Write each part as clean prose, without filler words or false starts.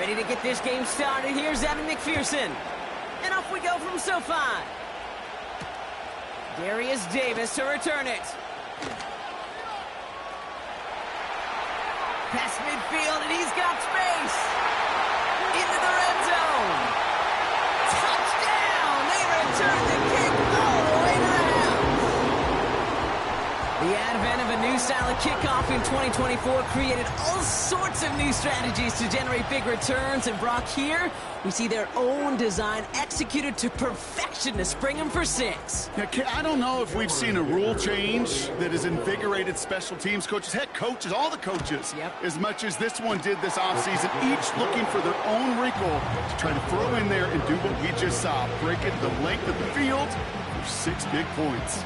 Ready to get this game started. Here's Evan McPherson. And off we go from SoFi. Darius Davis to return it. Past midfield, and he's got space. Into the red zone. Touchdown! They return the kick all the way to the house. The advent of a new style of kickoff in 2024 created all sorts of new strategies to generate big returns. And Brock, here we see their own design executed to perfection to spring them for 6. Yeah, I don't know if we've seen a rule change that has invigorated special teams coaches, head coaches, all the coaches, as much as this one did this offseason, each looking for their own wrinkle to try to throw in there and do what we just saw, break it the length of the field for 6 big points.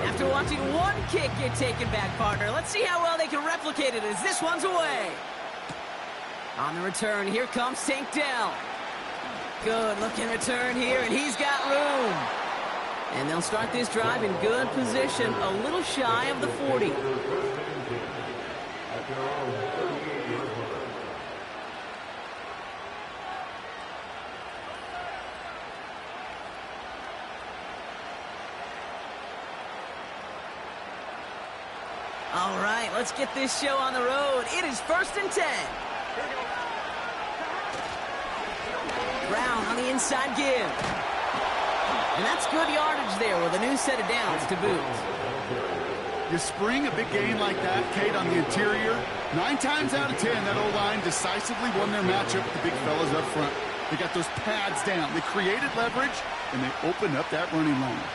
After watching one kick get taken back, partner, let's see how well they can replicate it as this one's away. On the return, here comes Tank Dell. Good looking return here, and he's got room. And they'll start this drive in good position, a little shy of the 40. All right, let's get this show on the road. It is 1st and 10. Brown on the inside give. And that's good yardage there with a new set of downs to boot. You spring a big game like that, Kate, on the interior, 9 times out of 10, that O-line decisively won their matchup with the big fellas up front. They got those pads down. They created leverage, and they opened up that running line.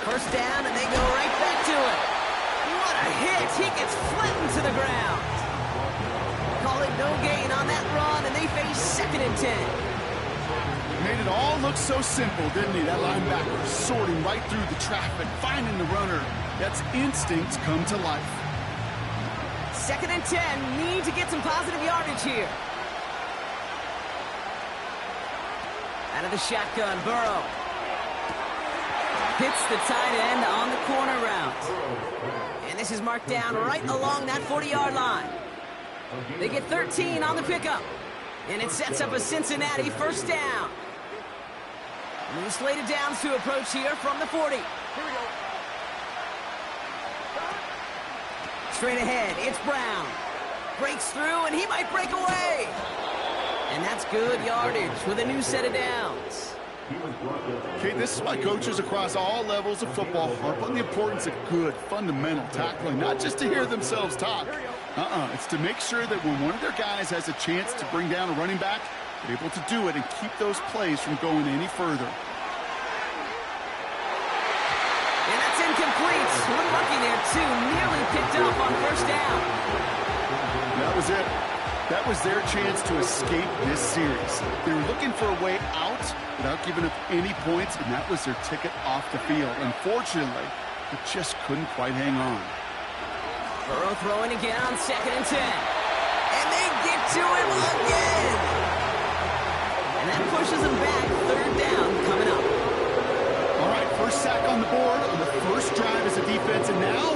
First down, and they go right back to it. What a hit! He gets flattened to the ground. Call it no gain on that run, and they face 2nd and 10. Made it all look so simple, didn't he? That linebacker sorting right through the traffic, finding the runner. That's instincts come to life. 2nd and 10. Need to get some positive yardage here. Out of the shotgun, Burrow. Hits the tight end on the corner route. And this is marked down right along that 40-yard line. They get 13 on the pickup. And it sets up a Cincinnati first down. New slated downs to approach here from the 40. Straight ahead, it's Brown. Breaks through, and he might break away. And that's good yardage with a new set of downs. Okay, this is why coaches across all levels of football harp on the importance of good, fundamental tackling, not just to hear themselves talk. It's to make sure that when one of their guys has a chance to bring down a running back, they're able to do it and keep those plays from going any further. And that's incomplete. Unlucky there, too. Nearly picked up on first down. That was it. That was their chance to escape this series. They were looking for a way out without giving up any points, and that was their ticket off the field. Unfortunately, they just couldn't quite hang on. Burrow throwing again on 2nd and 10. And they get to him again. And that pushes them back. 3rd down coming up. All right, first sack on the board on the first drive as a defense, and now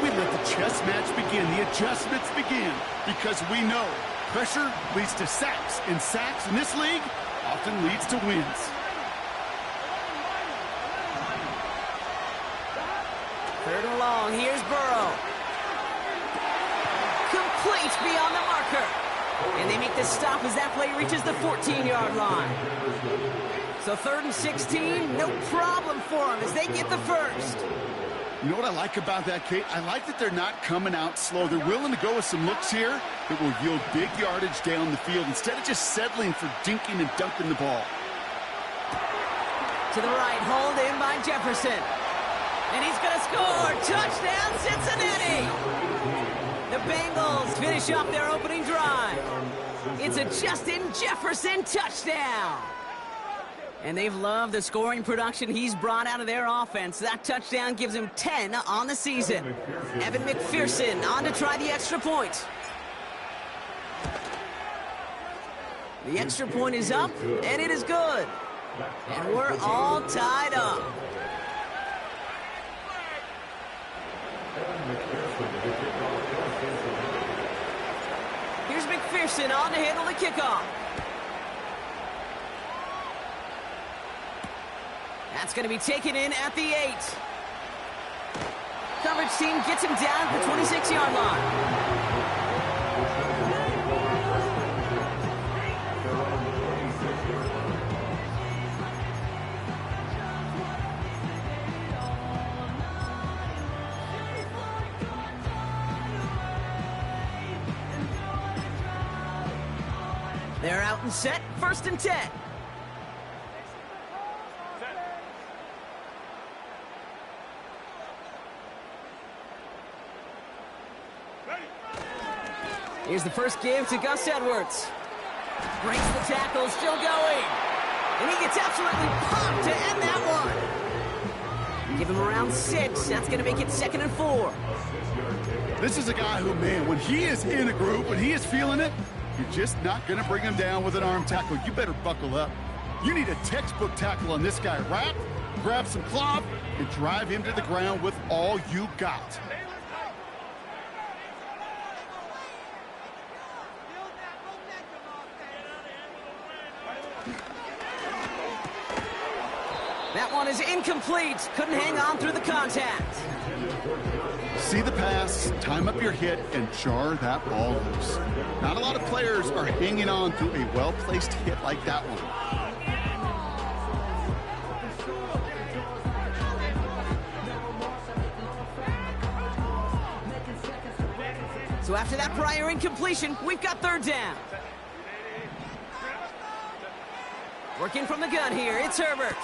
we let the chess match begin, the adjustments begin, because we know pressure leads to sacks, and sacks in this league often leads to wins. Third and long, here's Burrow. Complete beyond the marker. And they make the stop as that play reaches the 14-yard line. So 3rd and 16, no problem for them as they get the first. You know what I like about that, Kate? I like that they're not coming out slow. They're willing to go with some looks here that will yield big yardage down the field instead of just settling for dinking and dunking the ball. To the right, hauled in by Jefferson. And he's going to score. Touchdown, Cincinnati! The Bengals finish off their opening drive. It's a Justin Jefferson touchdown. And they've loved the scoring production he's brought out of their offense. That touchdown gives him 10 on the season. Evan McPherson on to try the extra point. The extra point is up, and it is good. And we're all tied up. Here's McPherson on to handle the kickoff. That's going to be taken in at the 8. Coverage team gets him down at the 26-yard line. They're out and set, 1st and 10. Here's the first give to Gus Edwards. Breaks the tackle, still going. And he gets absolutely popped to end that one. Give him around 6. That's going to make it 2nd and 4. This is a guy who, man, when he is in a group, when he is feeling it, you're just not going to bring him down with an arm tackle. You better buckle up. You need a textbook tackle on this guy. Wrap, grab some cloth, and drive him to the ground with all you got. That one is incomplete. Couldn't hang on through the contact. See the pass, time up your hit, and jar that ball loose. Not a lot of players are hanging on to a well-placed hit like that one. So after that prior incompletion, we've got 3rd down. Working from the gun here, it's Herbert.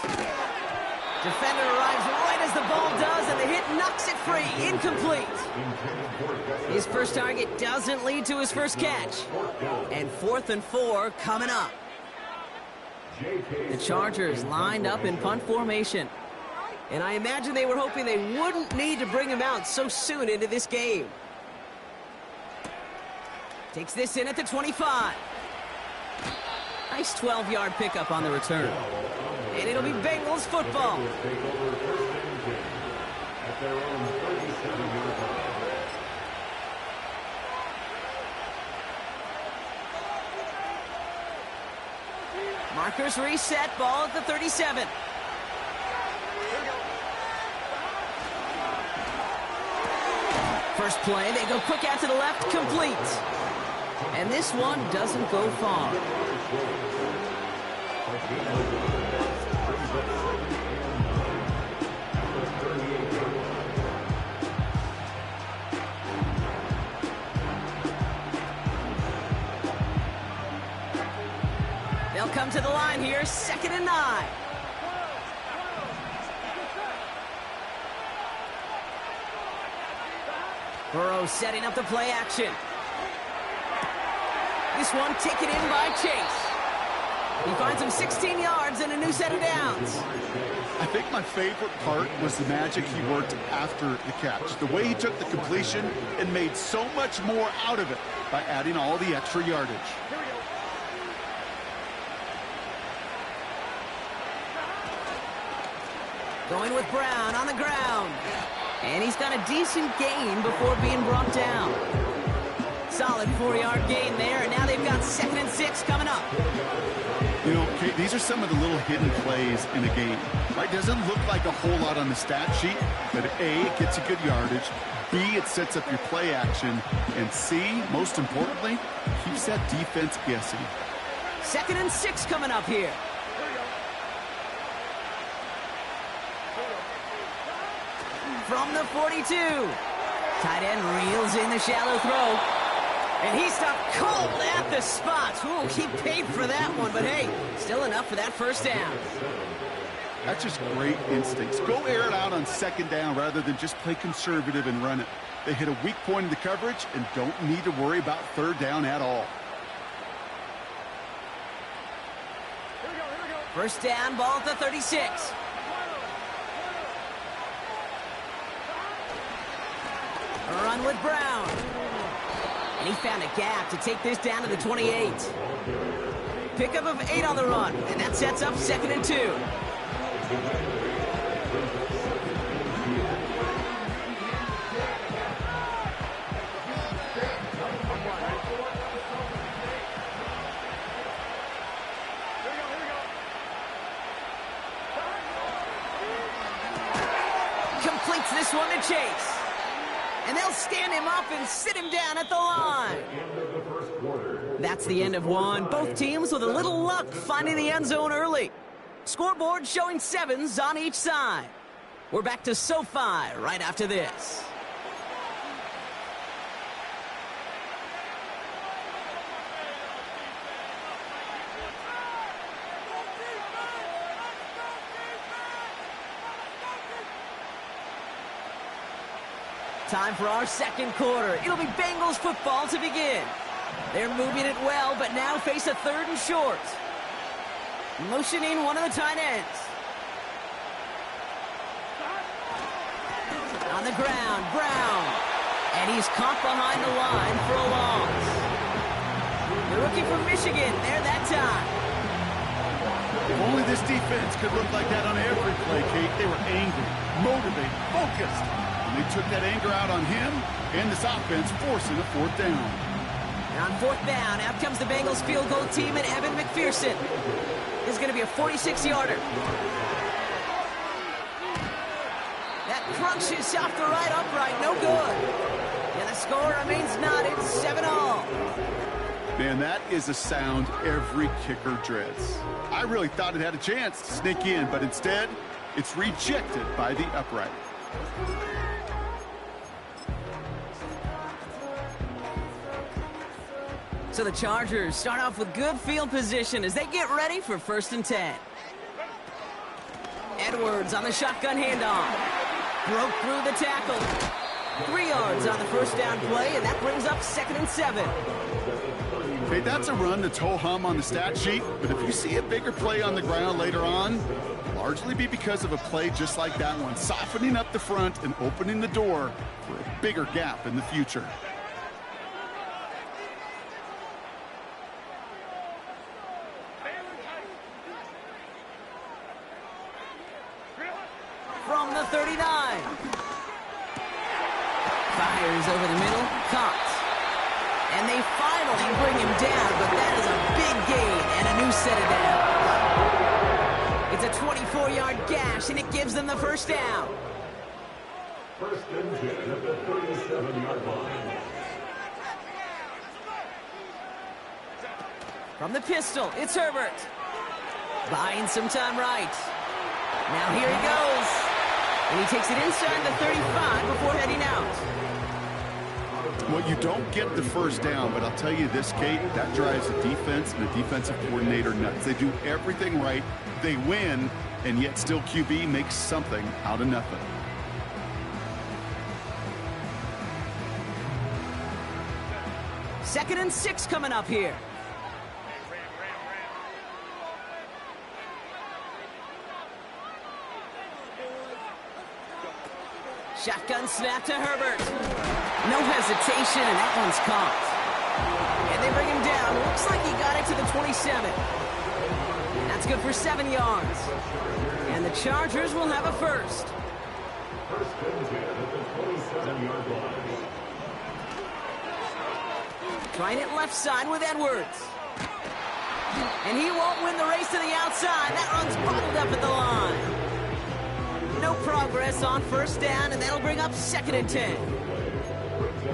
Defender arrives right as the ball does, and the hit knocks it free. Incomplete. His first target doesn't lead to his first catch. And 4th and 4 coming up. The Chargers lined up in punt formation. And I imagine they were hoping they wouldn't need to bring him out so soon into this game. Takes this in at the 25. Nice 12-yard pickup on the return. And it'll be Bengals football. Markers reset, ball at the 37. First play, they go quick out to the left, complete. And this one doesn't go far. They'll come to the line here, 2nd and 9. Burrow setting up the play action. This one taken in by Chase. He finds him 16 yards and a new set of downs. I think my favorite part was the magic he worked after the catch. The way he took the completion and made so much more out of it by adding all the extra yardage. Going with Brown on the ground. And he's got a decent gain before being brought down. Solid 4-yard gain there, and now they've got 2nd and 6 coming up. You know, Kate, these are some of the little hidden plays in a game. Right? Doesn't look like a whole lot on the stat sheet, but A, it gets you good yardage. B, it sets up your play action. And C, most importantly, keeps that defense guessing. 2nd and 6 coming up here. From the 42. Tight end reels in the shallow throw. And he stopped cold at the spot. Ooh, he paid for that one, but hey, still enough for that 1st down. That's just great instincts. Go air it out on 2nd down rather than just play conservative and run it. They hit a weak point in the coverage and don't need to worry about 3rd down at all. First down, ball at the 36. A run with Brown. And he found a gap to take this down to the 28. Pickup of 8 on the run, and that sets up 2nd and 2. this one to Chase. And they'll stand him up and sit him down at the line. That's the end of one. Both teams with a little luck finding the end zone early. Scoreboard showing 7s on each side. We're back to SoFi right after this. Time for our second quarter. It'll be Bengals football to begin. They're moving it well, but now face a 3rd and short. Motioning one of the tight ends. On the ground, Brown. And he's caught behind the line for a loss. The rookie from Michigan there that time. If only this defense could look like that on every play, Kate. They were angry, motivated, focused. And they took that anger out on him and this offense, forcing a 4th down. And on 4th down, out comes the Bengals field goal team and Evan McPherson. This is going to be a 46-yarder. That crunches off the right upright, no good. And the score remains knotted, 7-all. Man, that is a sound every kicker dreads. I really thought it had a chance to sneak in, but instead, it's rejected by the upright. So the Chargers start off with good field position as they get ready for 1st and 10. Edwards on the shotgun handoff. Broke through the tackle. 3 yards on the 1st down play, and that brings up 2nd and 7. Hey, that's a run that's ho-hum on the stat sheet, but if you see a bigger play on the ground later on, largely be because of a play just like that one, softening up the front and opening the door for a bigger gap in the future. From the 39. Fires over the middle, caught. And they finally bring him down, but that is a big gain and a new set of down. It's a 24-yard gash, and it gives them the 1st down. 1st and 10 at the 37-yard line. From the pistol, it's Herbert. Buying some time right. Now here he goes. And he takes it inside the 35 before heading out. Well, you don't get the 1st down, but I'll tell you this, Kate, that drives a defense and a defensive coordinator nuts. They do everything right, they win, and yet still QB makes something out of nothing. Second and 6 coming up here. Shotgun snap to Herbert. No hesitation, and that one's caught. And they bring him down. Looks like he got it to the 27. And that's good for 7 yards. And the Chargers will have a 1st. 1st and 10 at the 27-yard line. Trying it left side with Edwards. And he won't win the race to the outside. That run's bottled up at the line. No progress on 1st down, and that'll bring up 2nd and 10.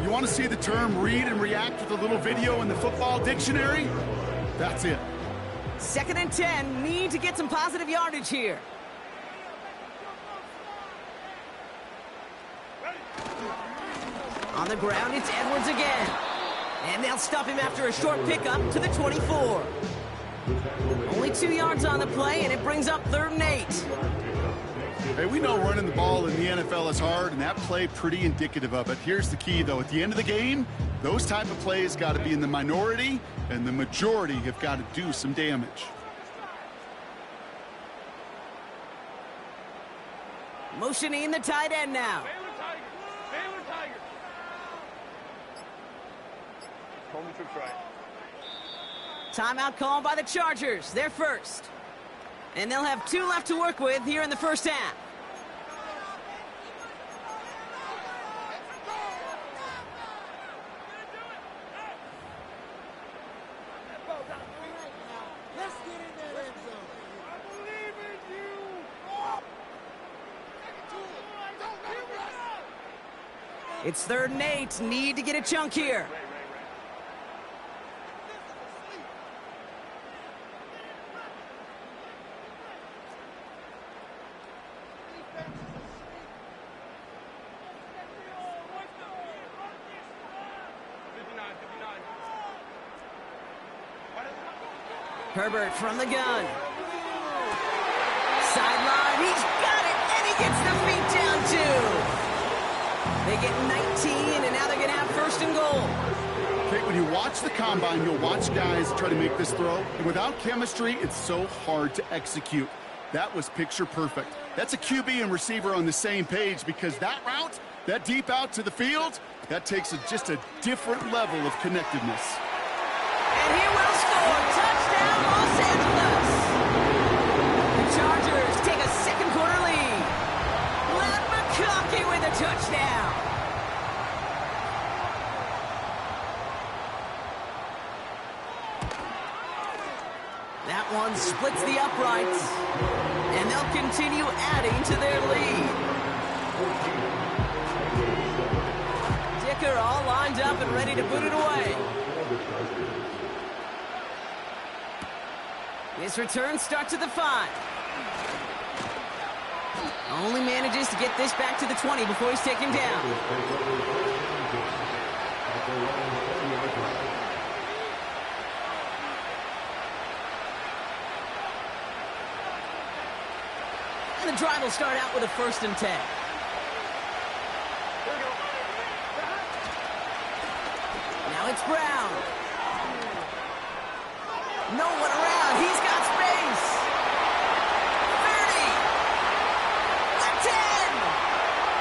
You want to see the term read and react with a little video in the football dictionary? That's it. 2nd and 10, need to get some positive yardage here. On the ground, it's Edwards again. And they'll stop him after a short pickup to the 24. Only 2 yards on the play, and it brings up 3rd and 8. Hey, we know running the ball in the NFL is hard, and that play pretty indicative of it. Here's the key, though. At the end of the game, those type of plays got to be in the minority, and the majority have got to do some damage. Motioning the tight end now. Timeout called by the Chargers. They're 1st. And they'll have 2 left to work with here in the 1st half. It's 3rd and 8. Need to get a chunk here. Herbert from the gun. Sideline, he's got it, and he gets the feet down too. They get 19, and now they're going to have 1st and goal. Okay, when you watch the combine, you'll watch guys try to make this throw, and without chemistry, it's so hard to execute. That was picture perfect. That's a QB and receiver on the same page, because that route, that deep out to the field, that takes just a different level of connectedness. And he will score. Touchdown, Los Angeles. The Chargers take a 2nd quarter lead. Let McConkey with a touchdown. That one splits the uprights. And they'll continue adding to their lead. Dicker all lined up and ready to boot it away. This return starts at the 5. Only manages to get this back to the 20 before he's taken down. And the drive will start out with a 1st and 10. Now it's Brown. No one around. He's got space. 30. A 10.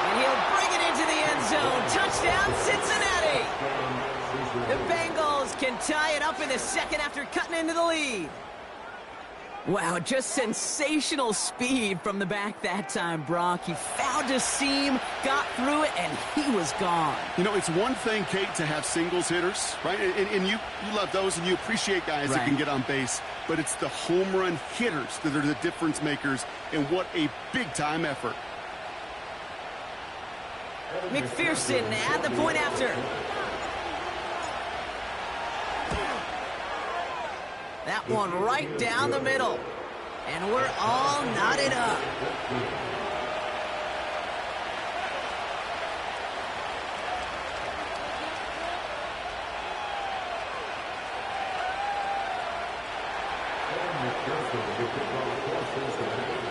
And he'll bring it into the end zone. Touchdown, Cincinnati. The Bengals can tie it up in the 2nd after cutting into the lead. Wow, just sensational speed from the back that time, Brock. He found a seam, got through it, and he was gone. You know, it's one thing, Kate, to have singles hitters, right? And you love those, and you appreciate guys that can get on base. But it's the home run hitters that are the difference makers, and what a big-time effort. McPherson at the point after. That one right down the middle. And we're all knotted up.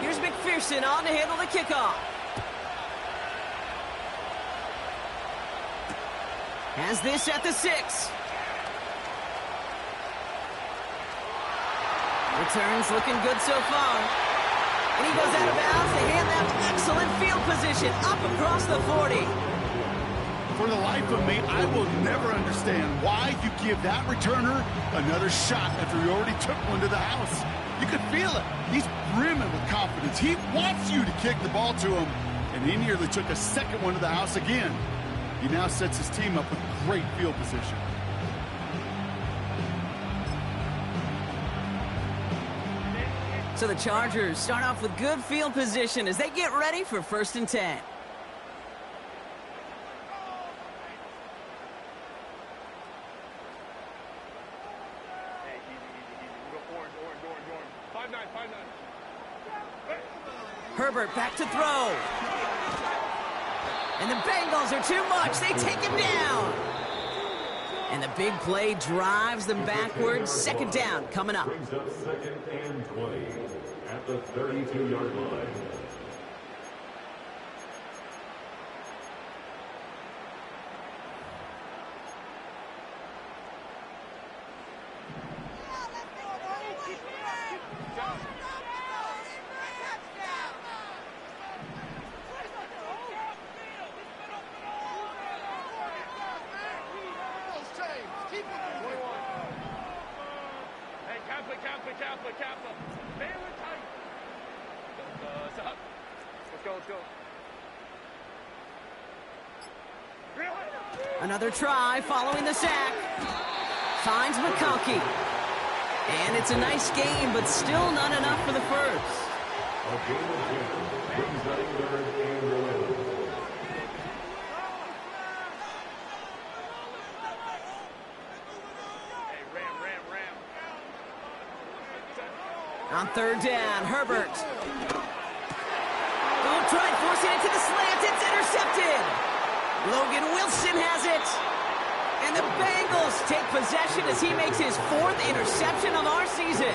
Here's McPherson on to handle the kickoff. Has this at the 6. Returns looking good so far. And he goes out of bounds to hand them excellent field position up across the 40. For the life of me, I will never understand why you give that returner another shot after he already took one to the house. You could feel it. He's brimming with confidence. He wants you to kick the ball to him, and he nearly took a 2nd one to the house again. He now sets his team up with great field position. So the Chargers start off with good field position as they get ready for 1st and 10. Herbert back to throw. And the Bengals are too much. They take him down. And the big play drives them backwards. 2nd down coming up. Brings up 2nd and 20 at the 32-yard line. Another try following the sack. Finds McConkey. And it's a nice game, but still not enough for the 1st. A game of 10 brings up 3rd and 11. On third down, Herbert. Oh, tried forcing it to the slant. It's intercepted. Logan Wilson has it. And the Bengals take possession as he makes his 4th interception of our season.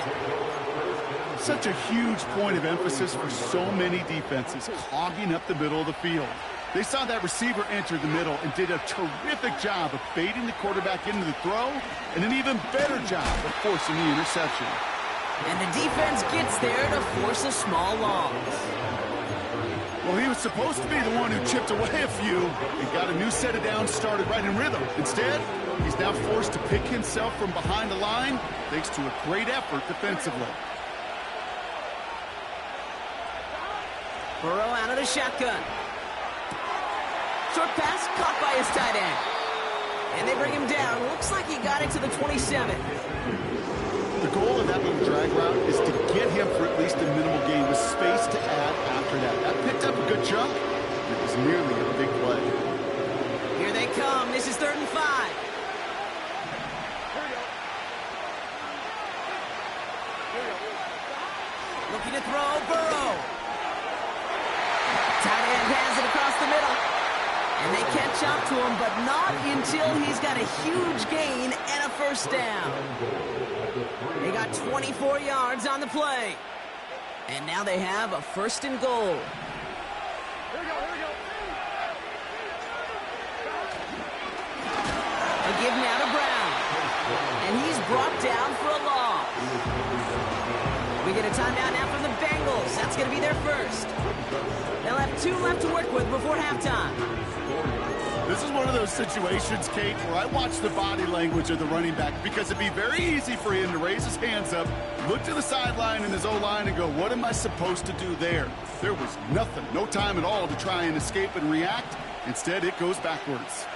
Such a huge point of emphasis for so many defenses, clogging up the middle of the field. They saw that receiver enter the middle and did a terrific job of baiting the quarterback into the throw, and an even better job of forcing the interception. And the defense gets there to force a small loss. Well, he was supposed to be the one who chipped away a few and got a new set of downs started right in rhythm. Instead, he's now forced to pick himself from behind the line thanks to a great effort defensively. Burrow out of the shotgun. Short pass caught by his tight end. And they bring him down. Looks like he got it to the 27. The goal of that little drag route is to get him for at least a minimal gain with space to add after that. That picked up a good chunk. It was nearly a big play. Here they come. This is 3rd and 5. Looking to throw, Burrow. Tight end has it across the middle. And they catch up to him, but not until he's got a huge gain and a 1st down. They got 24 yards on the play. And now they have a 1st and goal. A give now to Brown. And he's brought down for a loss. We get a timeout now from the Bengals. That's going to be their 1st. They'll have 2 left to work with before halftime. This is one of those situations, Kate, where I watch the body language of the running back because it'd be very easy for him to raise his hands up, look to the sideline in his O-line and go, what am I supposed to do there? There was nothing, no time at all to try and escape and react. Instead, it goes backwards.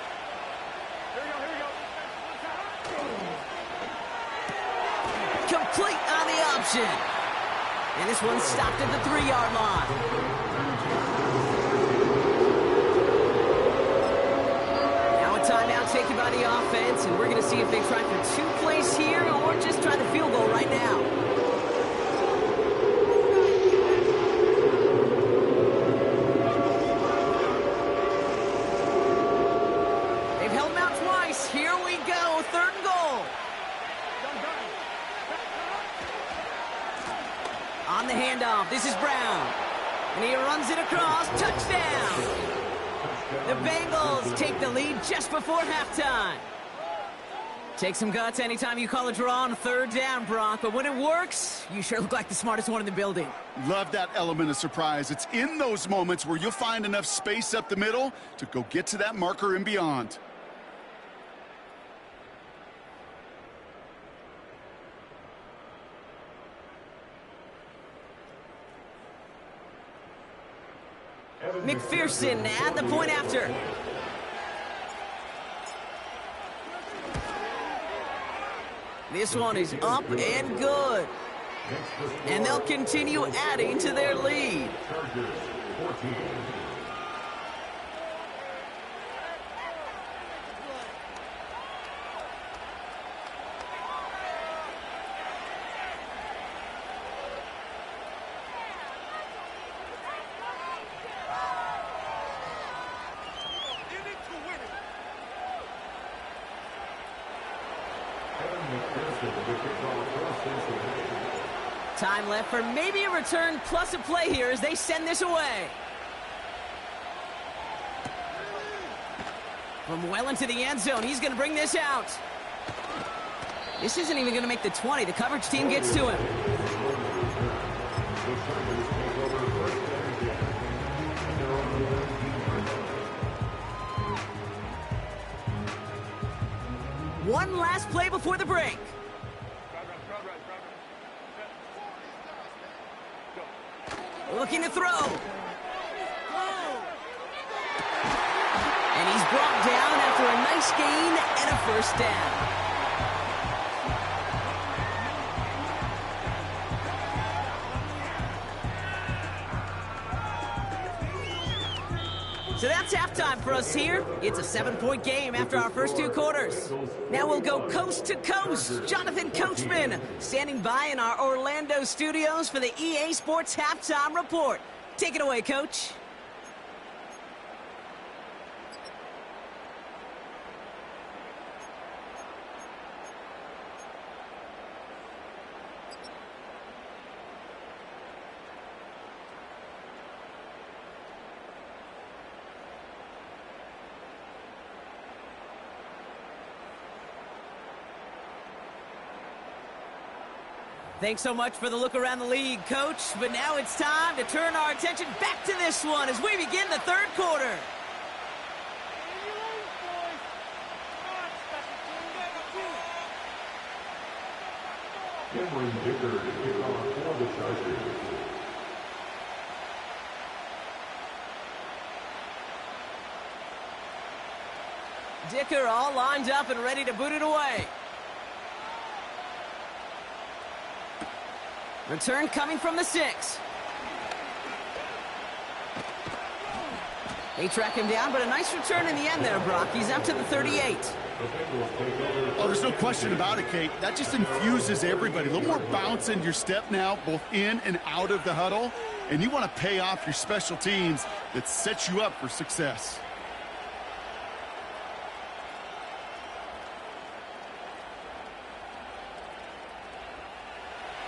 Complete on the option. And this one stopped at the 3-yard line. Timeout taken by the offense, and we're going to see if they try for 2 plays here or just try the field goal right now. They've held them out twice. Here we go, 3rd and goal. On the handoff, this is Brown. And he runs it across, touchdown. The Bengals take the lead just before halftime. Take some guts anytime you call a draw on 3rd down, Brock. But when it works, you sure look like the smartest one in the building. Love that element of surprise. It's in those moments where you'll find enough space up the middle to go get to that marker and beyond. McPherson at the point after. This one is up and good. And they'll continue adding to their lead. Time left for maybe a return plus a play here as they send this away. From well into the end zone, he's going to bring this out. This isn't even going to make the 20. The coverage team gets to him. One last play before the break. Looking to throw. And he's brought down after a nice gain and a 1st down. So that's halftime for us here. It's a 7-point game after our first 2 quarters. Now we'll go coast to coast. Jonathan Coachman standing by in our Orlando studios for the EA Sports Halftime Report. Take it away, Coach. Thanks so much for the look around the league, Coach. But now it's time to turn our attention back to this one as we begin the 3rd quarter. Cameron Dicker to kick off for the Chargers. Dicker all lined up and ready to boot it away. Return coming from the 6. They track him down, but a nice return in the end there, Brock. He's up to the 38. Oh, there's no question about it, Kate. That just infuses everybody. A little more bounce in your step now, both in and out of the huddle. And you want to pay off your special teams that sets you up for success.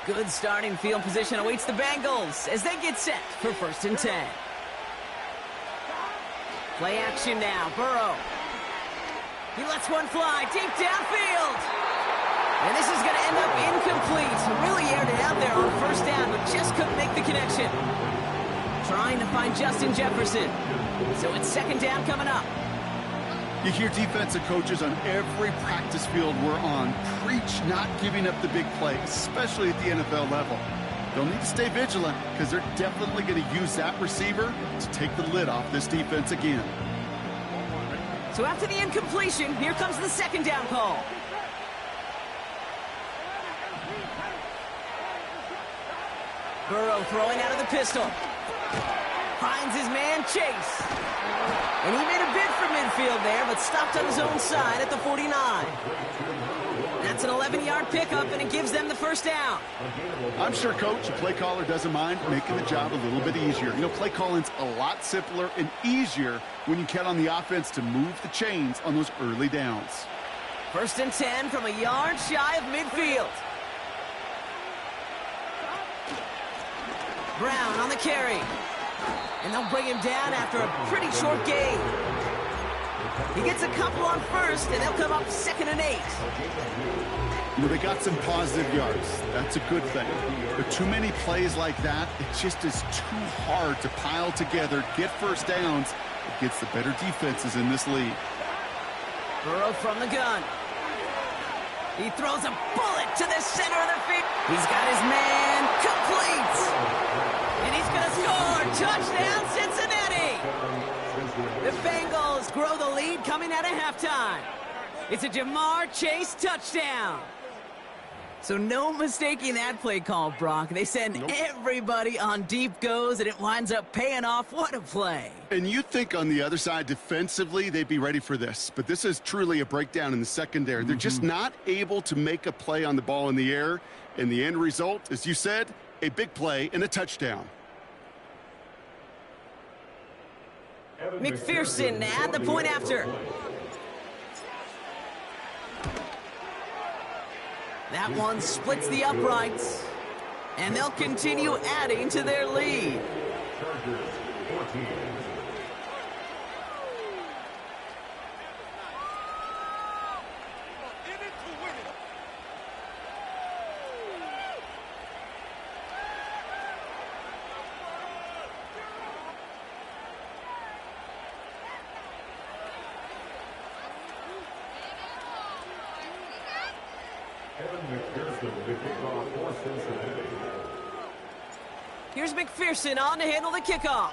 Good starting field position awaits the Bengals as they get set for 1st and 10. Play action now, Burrow. He lets one fly deep downfield. And this is going to end up incomplete. Really aired it out there on 1st down, but just couldn't make the connection. Trying to find Justin Jefferson. So it's 2nd down coming up. You hear defensive coaches on every practice field we're on preach not giving up the big play, especially at the NFL level. They'll need to stay vigilant because they're definitely going to use that receiver to take the lid off this defense again. So after the incompletion, here comes the 2nd down call. Burrow throwing out of the pistol. Finds his man, Chase. And he made a bid for midfield there, but stopped on his own side at the 49. That's an 11-yard pickup, and it gives them the 1st down. I'm sure, Coach, the play caller doesn't mind making the job a little bit easier. You know, play calling's a lot simpler and easier when you count on the offense to move the chains on those early downs. 1st and 10 from a yard shy of midfield. Brown on the carry. And they'll bring him down after a pretty short gain. He gets a couple on 1st, and they'll come up 2nd and 8. You know, they got some positive yards. That's a good thing. But too many plays like that, it just is too hard to pile together, get 1st downs against the better defenses in this league. Burrow from the gun. He throws a bullet to the center of the field. He's got his man complete. And he's going to score. Touchdown, Cincinnati. The Bengals grow the lead coming out of halftime. It's a Jamar Chase touchdown. So no mistaking that play call, Brock. They send everybody on deep goes, and it winds up paying off. What a play. And you think on the other side, defensively, they'd be ready for this. But this is truly a breakdown in the secondary. They're just not able to make a play on the ball in the air. And the end result, as you said, a big play and a touchdown. McPherson at the point after. That one splits the uprights. And they'll continue adding to their lead. Chargers 14. Here's McPherson on to handle the kickoff.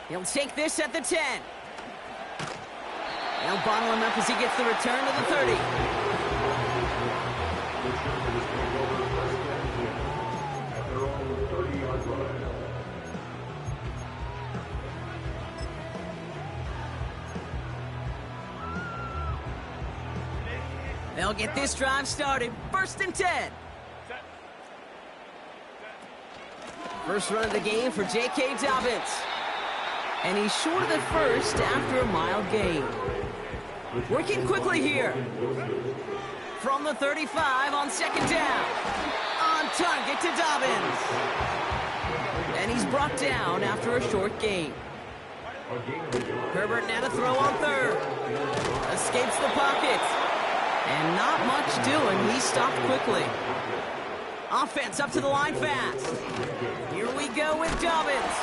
He'll take this at the 10. They'll bottle him up as he gets the return to the 30. They'll get this drive started. 1st and 10. First run of the game for J.K. Dobbins. And he's short of the first after a mild gain. Working quickly here. From the 35 on 2nd down. On target to Dobbins. And he's brought down after a short gain. Herbert now to throw on 3rd. Escapes the pocket. And not much doing. He stopped quickly. Offense up to the line fast. Here we go with Dobbins.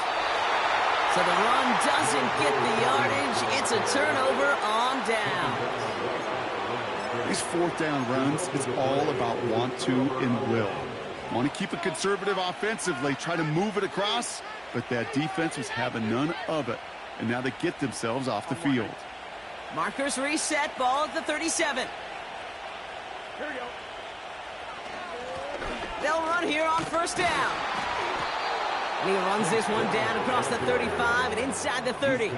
So the run doesn't get the yardage. It's a turnover on down. These 4th down runs is all about want to and will. Want to keep it conservative offensively, try to move it across, but that defense was having none of it. And now they get themselves off the field. Markers reset, ball at the 37. Here we go. They'll run here on 1st down. And he runs this one down across the 35 and inside the 30.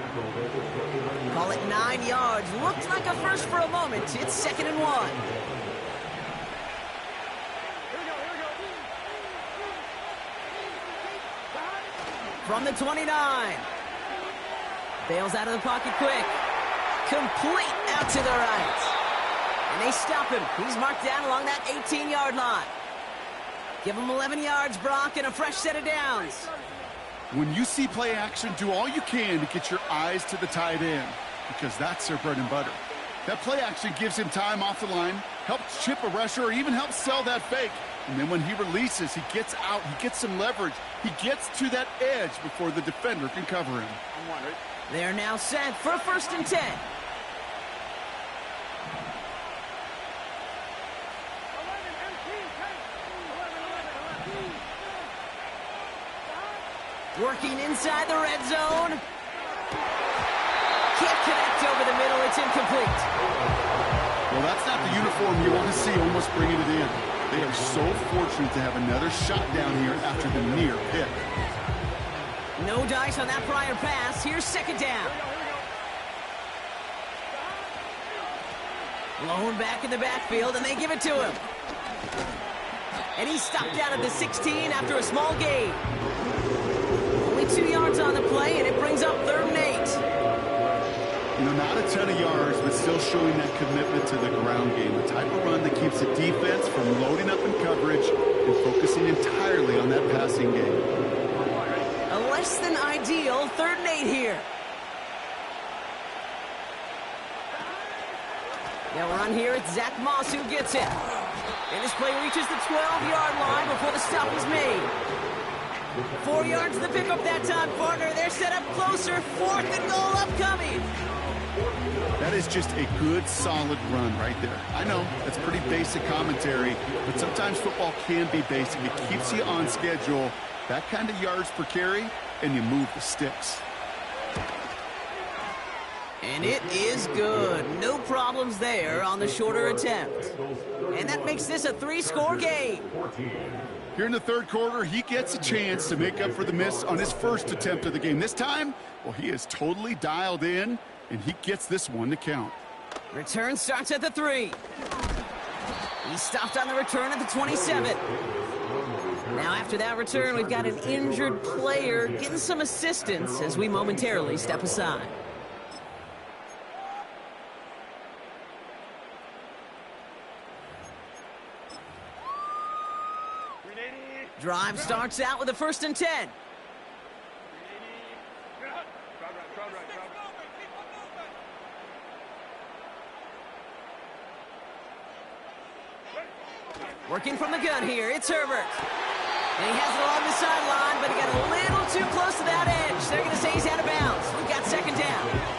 Call it 9 yards. Looked like a first for a moment. It's 2nd and 1. From the 29. Bails out of the pocket quick. Complete out to the right. And they stop him. He's marked down along that 18-yard line. Give him 11 yards, Brock, and a fresh set of downs. When you see play action, do all you can to get your eyes to the tight end, because that's their bread and butter. That play action gives him time off the line, helps chip a rusher, or even helps sell that fake. And then when he releases, he gets out, he gets some leverage. He gets to that edge before the defender can cover him. They're now set for 1st and 10. Working inside the red zone. Can't connect over the middle. It's incomplete. Well, that's not the uniform you want to see almost bringing it in. They are so fortunate to have another shot down here after the near pick. No dice on that prior pass. Here's 2nd down. Blown back in the backfield, and they give it to him. And he's stopped down at the 16 after a small gain. Only 2 yards on the play, and it brings up 3rd and 8. You know, not a ton of yards, but still showing that commitment to the ground game. The type of run that keeps the defense from loading up in coverage and focusing entirely on that passing game. A less than ideal 3rd and 8 here. They'll run here. It's Zach Moss who gets it. And this play reaches the 12-yard line before the stop is made. 4 yards to the pickup that time, partner. They're set up closer. 4th and goal upcoming. That is just a good, solid run right there. I know, that's pretty basic commentary, but sometimes football can be basic. It keeps you on schedule. That kind of yards per carry, and you move the sticks. And it is good. No problems there on the shorter attempt. And that makes this a 3-score game. Here in the 3rd quarter, he gets a chance to make up for the miss on his first attempt of the game. This time, well, he is totally dialed in, and he gets this one to count. Return starts at the 3. He stopped on the return at the 27. Now after that return, we've got an injured player getting some assistance as we momentarily step aside. Drive starts out with a 1st and 10. Working from the gun here, it's Herbert. And he has it along the sideline, but he got a little too close to that edge. They're going to say he's out of bounds. We've got 2nd down.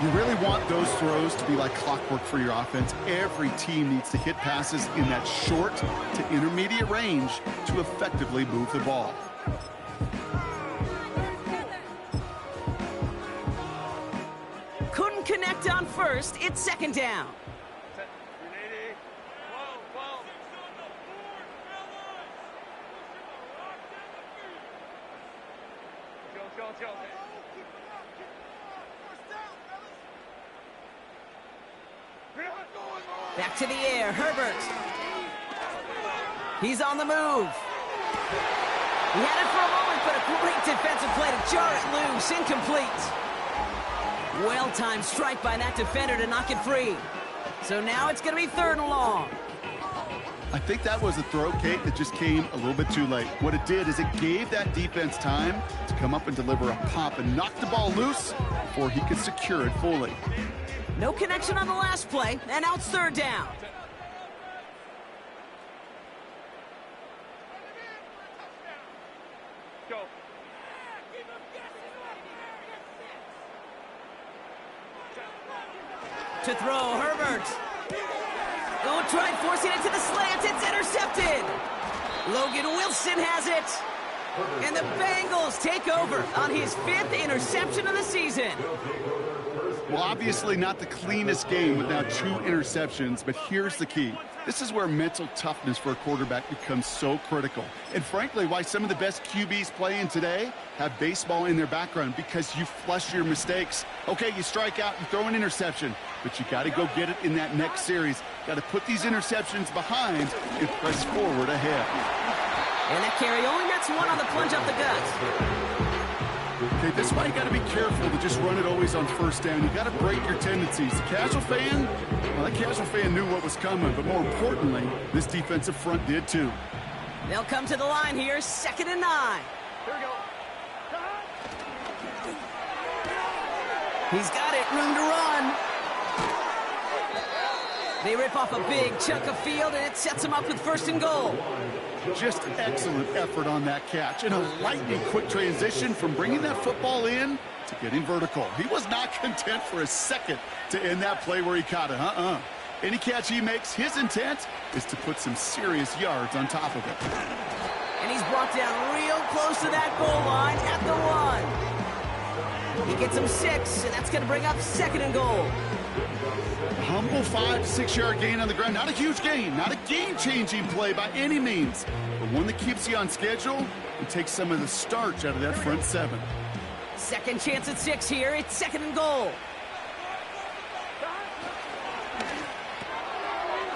You really want those throws to be like clockwork for your offense. Every team needs to hit passes in that short to intermediate range to effectively move the ball. Couldn't connect on 1st. It's 2nd down. Back to the air, Herbert. He's on the move. He had it for a moment, but a great defensive play to jar it loose. Incomplete. Well-timed strike by that defender to knock it free. So now it's going to be 3rd and long. I think that was a throw, Kate, that just came a little bit too late. What it did is it gave that defense time to come up and deliver a pop and knock the ball loose before he could secure it fully. No connection on the last play, and now it's 3rd down. Go. To throw, Herbert. Oh, tried forcing it to the slant. It's intercepted. Logan Wilson has it. And the Bengals take over on his 5th interception of the season. Well, obviously not the cleanest game with now 2 interceptions, but here's the key. This is where mental toughness for a quarterback becomes so critical. And frankly, why some of the best QBs playing today have baseball in their background, because you flush your mistakes. Okay, you strike out, you throw an interception, but you got to go get it in that next series. Got to put these interceptions behind and press forward ahead. And that carry only gets 1 on the plunge up the gut. Okay, this is why you got to be careful to just run it always on 1st down. You got to break your tendencies. The casual fan, well, that casual fan knew what was coming, but more importantly, this defensive front did too. They'll come to the line here, 2nd and 9. Here we go. He's got it, room to run. They rip off a big chunk of field, and it sets him up with 1st and goal. Just excellent effort on that catch, and a lightning quick transition from bringing that football in to getting vertical. He was not content for a second to end that play where he caught it. Any catch he makes, his intent is to put some serious yards on top of it. And he's brought down real close to that goal line at the 1. He gets him 6, and that's going to bring up 2nd and goal. Humble 5-6 yard gain on the ground. Not a huge gain, not a game-changing play by any means, but one that keeps you on schedule and takes some of the starch out of that front 7. Second chance at 6 here. It's 2nd and goal.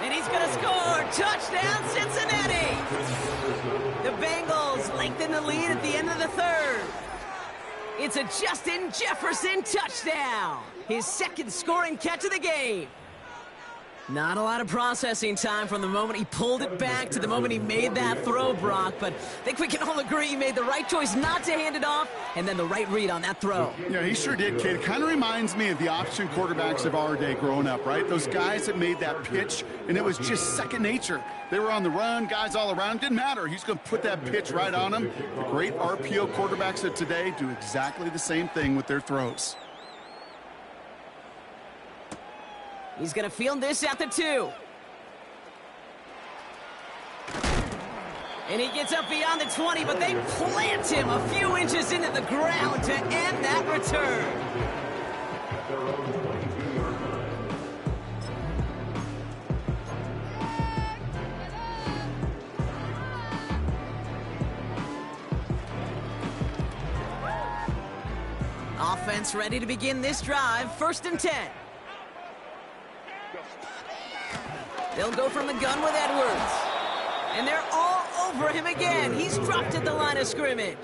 And he's going to score. Touchdown, Cincinnati. The Bengals lengthen the lead at the end of the 3rd. It's a Justin Jefferson touchdown. His 2nd scoring catch of the game. Not a lot of processing time from the moment he pulled it back to the moment he made that throw, Brock. But I think we can all agree he made the right choice not to hand it off, and then the right read on that throw. Yeah, he sure did, Kate. It kind of reminds me of the option quarterbacks of our day growing up, right? Those guys that made that pitch, and it was just second nature. They were on the run, guys all around. Didn't matter. He's going to put that pitch right on them. The great RPO quarterbacks of today do exactly the same thing with their throws. He's going to field this at the 2. And he gets up beyond the 20, but they plant him a few inches into the ground to end that return. Offense ready to begin this drive. 1st and 10. They'll go from the gun with Edwards. And they're all over him again. He's dropped at the line of scrimmage.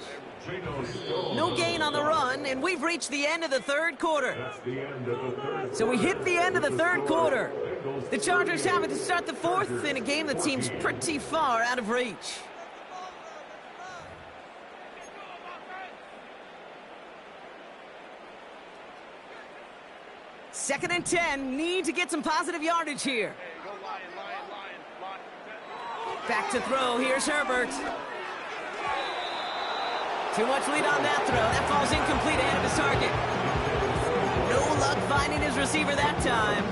No gain on the run, and we've reached the end of the 3rd quarter. So we hit the end of the 3rd quarter. The Chargers have it to start the 4th in a game that seems pretty far out of reach. Second and 10, need to get some positive yardage here. Back to throw, here's Herbert. Too much lead on that throw. That falls incomplete ahead of his target. No luck finding his receiver that time.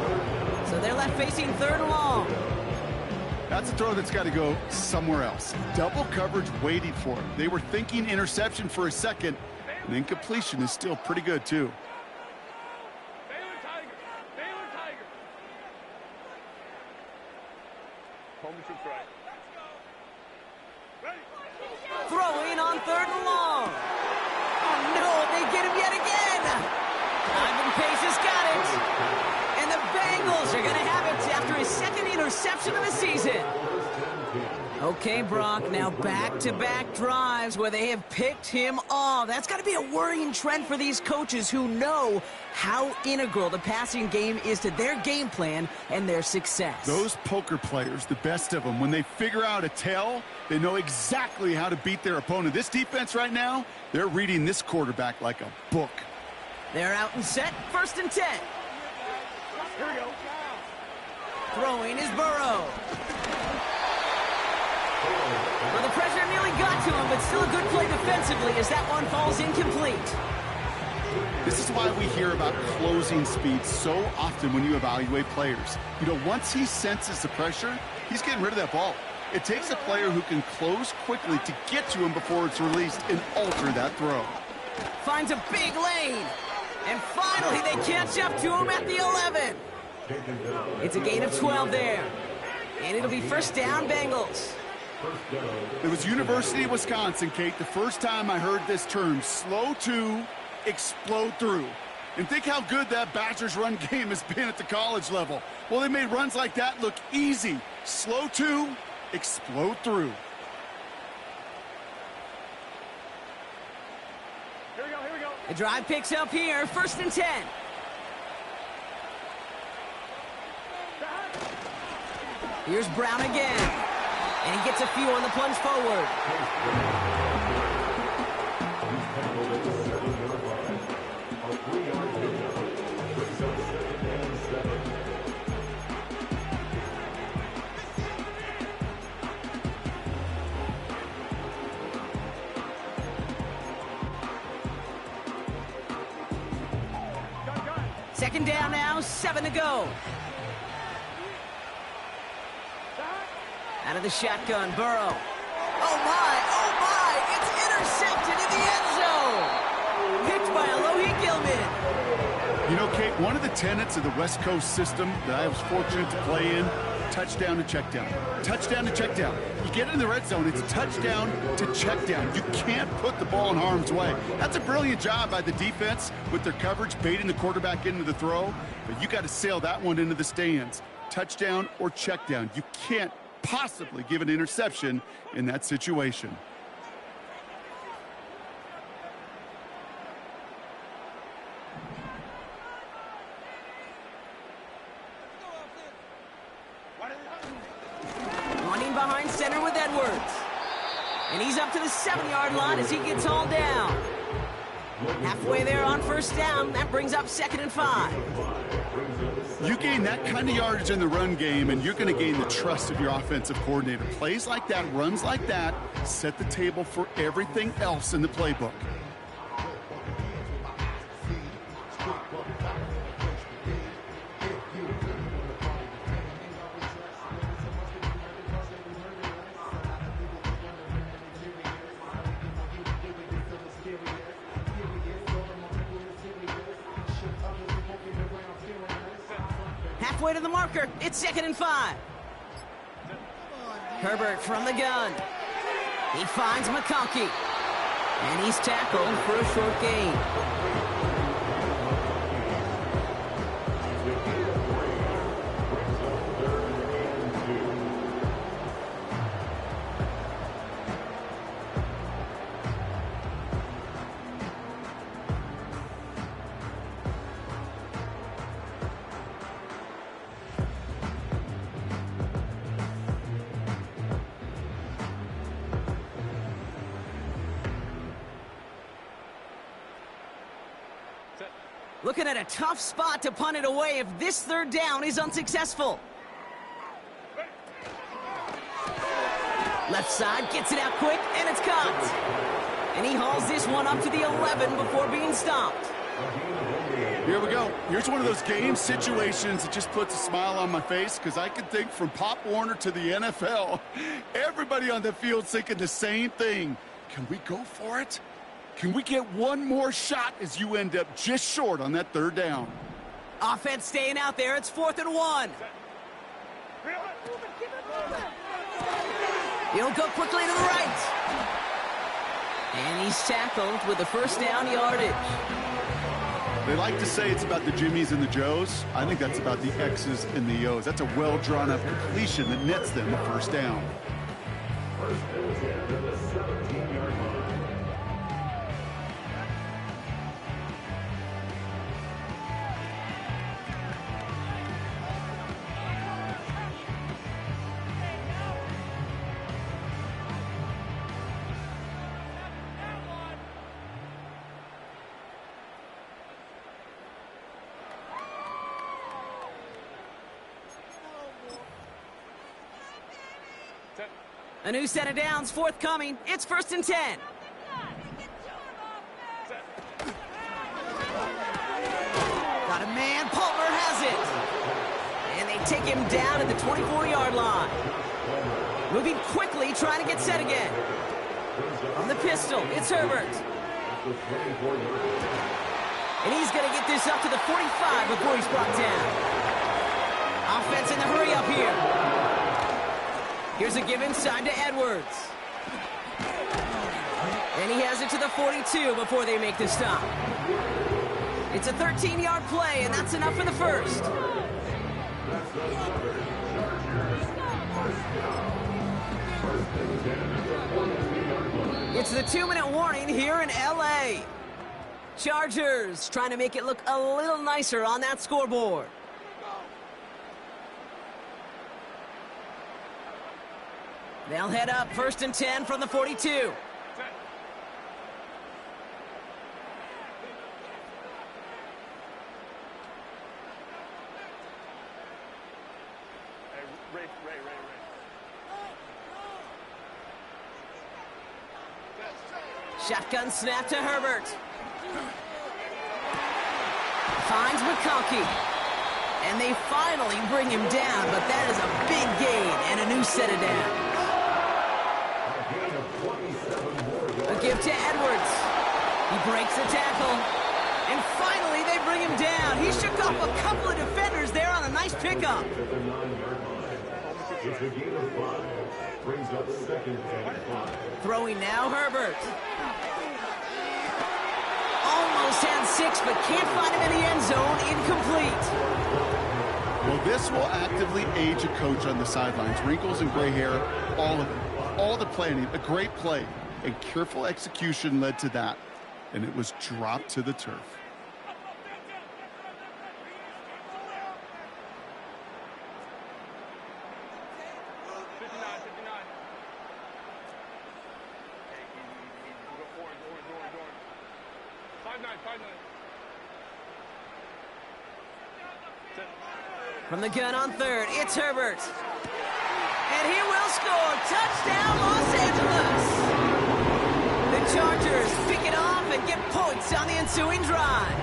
So they're left facing 3rd and long. That's a throw that's got to go somewhere else. Double coverage waiting for him. They were thinking interception for a second, and incompletion is still pretty good, too. Throwing on 3rd and long. Oh, no, they get him yet again. Ivan Pace has got it. And the Bengals are going to have it after his 2nd interception of the season. Okay, Brock, now back-to-back drives where they have picked him off. That's got to be a worrying trend for these coaches who know how integral the passing game is to their game plan and their success. Those poker players, the best of them, when they figure out a tell, they know exactly how to beat their opponent. This defense right now, they're reading this quarterback like a book. They're out and set, 1st and 10. Here we go. Throwing is Burrow. Well, the pressure nearly got to him, but still a good play defensively as that one falls incomplete. This is why we hear about closing speed so often when you evaluate players. You know, once he senses the pressure, he's getting rid of that ball. It takes a player who can close quickly to get to him before it's released and alter that throw. Finds a big lane. And finally, they catch up to him at the 11. It's a gain of 12 there. And it'll be 1st down, Bengals. It was University of Wisconsin, Kate, the first time I heard this term, slow to explode through. And think how good that Badgers run game has been at the college level. Well, they made runs like that look easy. Slow to explode through. Here we go, here we go. The drive picks up here, 1st and 10. Here's Brown again. And he gets a few on the plunge forward. Second down now, 7 to go. Out of the shotgun, Burrow. Oh my, it's intercepted in the end zone. Picked by Alohi Gilman. You know, Kate, one of the tenets of the West Coast system that I was fortunate to play in, touchdown to check down. Touchdown to check down. You get in the red zone, it's touchdown to check down. You can't put the ball in harm's way. That's a brilliant job by the defense with their coverage, baiting the quarterback into the throw. But you got to sail that one into the stands. Touchdown or check down. You can't possibly give an interception in that situation. Running behind center with Edwards. And he's up to the 7-yard line as he gets hauled down. Halfway there on 1st down. That brings up 2nd and 5. You gain that kind of yardage in the run game, and you're going to gain the trust of your offensive coordinator. Plays like that, runs like that, set the table for everything else in the playbook. Halfway to the marker, it's 2nd and 5. Herbert from the gun. He finds McConkey. And he's tackled for a short gain. Looking at a tough spot to punt it away if this 3rd down is unsuccessful. Left side gets it out quick, and it's caught. And he hauls this one up to the 11 before being stopped. Here we go. Here's one of those game situations that just puts a smile on my face, because I can think from Pop Warner to the NFL, everybody on the field thinking the same thing. Can we go for it? Can we get one more shot as you end up just short on that 3rd down? Offense staying out there. It's 4th and 1. He'll go quickly to the right. And he's tackled with the 1st down yardage. They like to say it's about the Jimmies and the Joes. I think that's about the X's and the O's. That's a well-drawn-up completion that nets them the first down. First and 10 at the 17-yard line. A new set of downs forthcoming. It's 1st and 10. Got a man. Palmer has it. And they take him down at the 24-yard line. Moving quickly, trying to get set again. On the pistol, it's Herbert. And he's going to get this up to the 45 before he's brought down. Offense in the hurry up here. Here's a give inside to Edwards. And he has it to the 42 before they make the stop. It's a 13-yard play, and that's enough for the first. It's the 2-minute warning here in L.A. Chargers trying to make it look a little nicer on that scoreboard. They'll head up 1st and 10 from the 42. Hey, Ray. Shotgun snap to Herbert. Finds McConkey. And they finally bring him down, but that is a big gain and a new set of downs. A give to Edwards. He breaks the tackle. And finally, they bring him down. He shook off a couple of defenders there on a nice pickup. It's a gain of 5. Brings up 2nd and 5. Throwing now, Herbert. Almost had 6, but can't find him in the end zone. Incomplete. Well, this will actively age a coach on the sidelines. Wrinkles and gray hair, all of it. All the planning, a great play, and careful execution led to that. And it was dropped to the turf. From the gun on 3rd, it's Herbert. And he will score. Touchdown, Los Angeles. The Chargers pick it off and get points on the ensuing drive.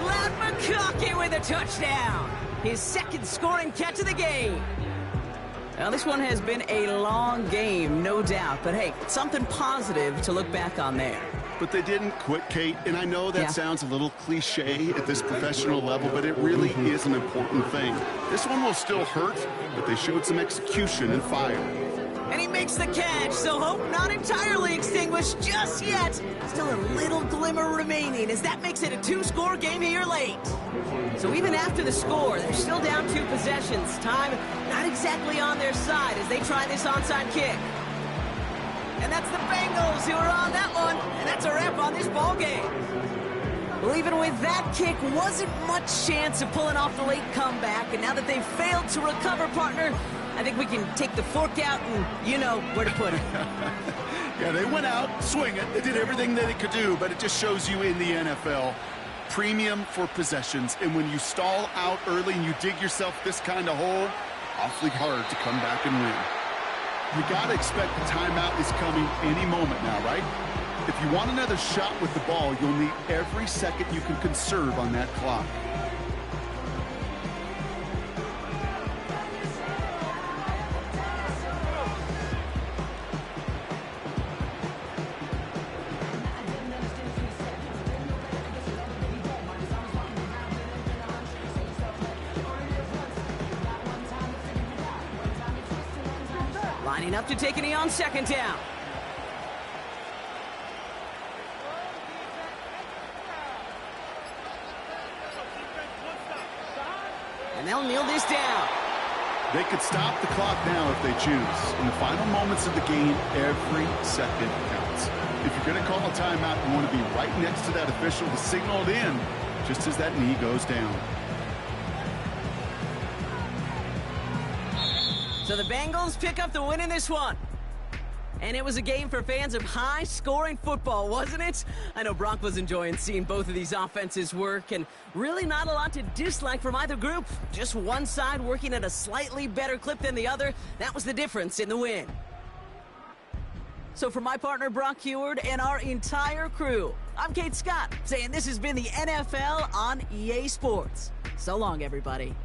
Loud McConkey with a touchdown. His 2nd scoring catch of the game. Now, this one has been a long game, no doubt. But, hey, it's something positive to look back on there. But they didn't quit, Kate, and I know that sounds a little cliche at this professional level, but it really is an important thing. This one will still hurt, but they showed some execution and fire. And he makes the catch, so hope not entirely extinguished just yet. Still a little glimmer remaining as that makes it a 2-score game here late. So even after the score, they're still down 2 possessions. Time not exactly on their side as they try this onside kick. And that's the Bengals who are on that one. And that's a wrap on this ball game. Well, even with that kick, wasn't much chance of pulling off the late comeback. And now that they've failed to recover, partner, I think we can take the fork out and you know where to put it. Yeah, they went out swinging. They did everything that they could do, but it just shows you in the NFL, premium for possessions. And when you stall out early and you dig yourself this kind of hole, awfully hard to come back and win. You got to expect the timeout is coming any moment now, right? If you want another shot with the ball, you'll need every second you can conserve on that clock. Lining up to take a knee on 2nd down. And they'll kneel this down. They could stop the clock now if they choose. In the final moments of the game, every second counts. If you're going to call a timeout, you want to be right next to that official to signal it in just as that knee goes down. So the Bengals pick up the win in this one. And it was a game for fans of high-scoring football, wasn't it? I know Brock was enjoying seeing both of these offenses work, and really not a lot to dislike from either group. Just one side working at a slightly better clip than the other. That was the difference in the win. So for my partner, Brock Heward, and our entire crew, I'm Kate Scott, saying this has been the NFL on EA Sports. So long, everybody.